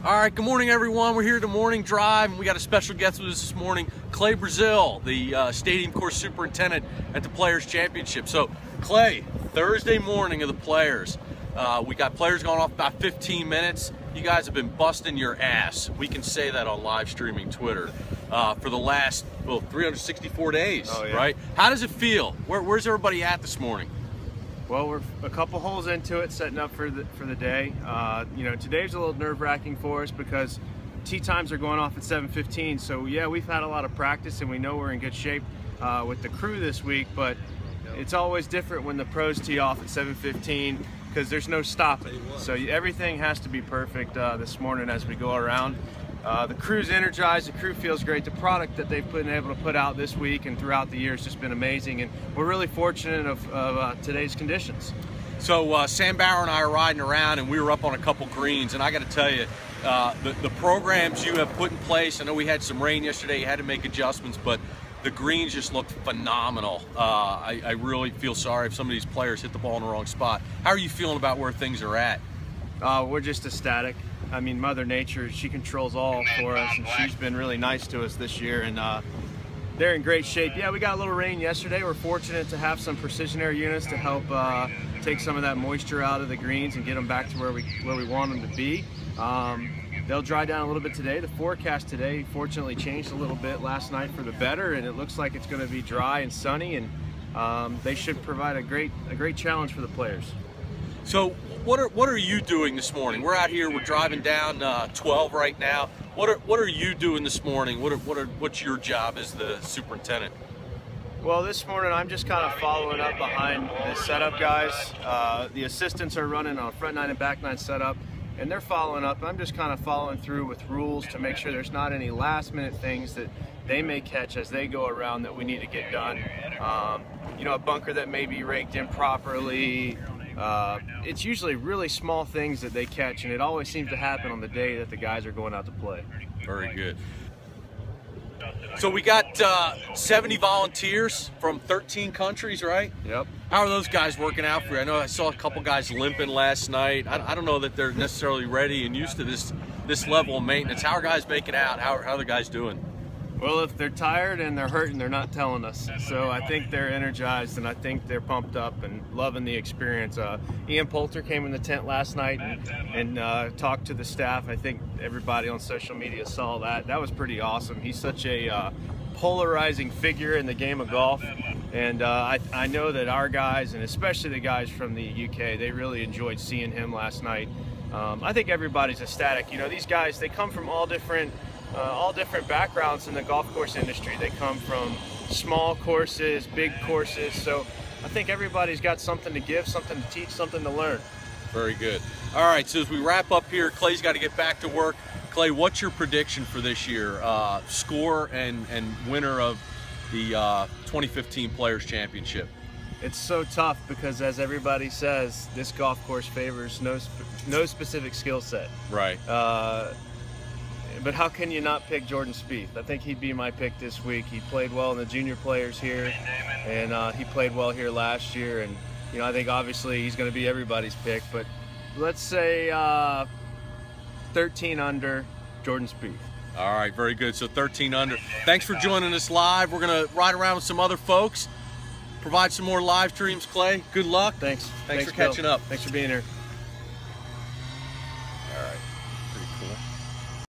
All right, good morning, everyone. We're here at the morning drive, and we got a special guest with us this morning, Clay Breazeale, the stadium course superintendent at the Players Championship. So, Clay, Thursday morning of the Players. We got players going off about 15 minutes. You guys have been busting your ass. We can say that on live streaming Twitter for the last 364 days, right? How does it feel? Where's everybody at this morning? Well, we're a couple holes into it, setting up for the day. You know, today's a little nerve-wracking for us because tee times are going off at 7:15. So yeah, we've had a lot of practice and we know we're in good shape with the crew this week. But it's always different when the pros tee off at 7:15 because there's no stopping. So everything has to be perfect this morning as we go around. The crew's energized, the crew feels great. The product that they've been able to put out this week and throughout the year has just been amazing, and we're really fortunate of today's conditions. So Sam Bauer and I are riding around, and we were up on a couple greens, and I got to tell you, the programs you have put in place, I know we had some rain yesterday, you had to make adjustments, but the greens just looked phenomenal. I really feel sorry if some of these players hit the ball in the wrong spot. How are you feeling about where things are at? We're just ecstatic. I mean, Mother Nature, she controls all for us, and she's been really nice to us this year, and they're in great shape. Yeah, we got a little rain yesterday. We're fortunate to have some precision air units to help take some of that moisture out of the greens and get them back to where we want them to be. They'll dry down a little bit today. The forecast today fortunately changed a little bit last night for the better, and it looks like it's going to be dry and sunny, and they should provide a great challenge for the players. So what are you doing this morning? We're out here, we're driving down 12 right now. What are you doing this morning? What's your job as the superintendent? Well, this morning I'm just kind of following up behind the setup guys. The assistants are running on a front nine and back nine setup, and they're following up. I'm just kind of following through with rules to make sure there's not any last minute things that they may catch as they go around that we need to get done. You know, a bunker that may be raked improperly. It's usually really small things that they catch, and it always seems to happen on the day that the guys are going out to play. Very good. So we got 70 volunteers from 13 countries, right? Yep. How are those guys working out for you? I know I saw a couple guys limping last night. I don't know that they're necessarily ready and used to this level of maintenance. How are guys making out? How are the guys doing? Well, if they're tired and they're hurting, they're not telling us. So I think they're energized, and I think they're pumped up and loving the experience. Ian Poulter came in the tent last night and talked to the staff. I think everybody on social media saw that. That was pretty awesome. He's such a polarizing figure in the game of golf. And I know that our guys, and especially the guys from the UK, they really enjoyed seeing him last night. I think everybody's ecstatic. You know, these guys, they come from all different backgrounds in the golf course industry. They come from small courses, big courses, so I think everybody's got something to give, something to teach, something to learn. Very good. All right, so as we wrap up here, Clay's got to get back to work. Clay, what's your prediction for this year? Score and winner of the 2015 Players Championship? It's so tough because, as everybody says, this golf course favors no specific skill set. Right. But how can you not pick Jordan Spieth? I think he'd be my pick this week. He played well in the junior players here, and he played well here last year. And you know, I think obviously he's going to be everybody's pick. But let's say 13 under, Jordan Spieth. All right, very good. So 13 under. Thanks for joining us live. We're going to ride around with some other folks, provide some more live streams. Clay, good luck. Thanks for catching up. Thanks for being here.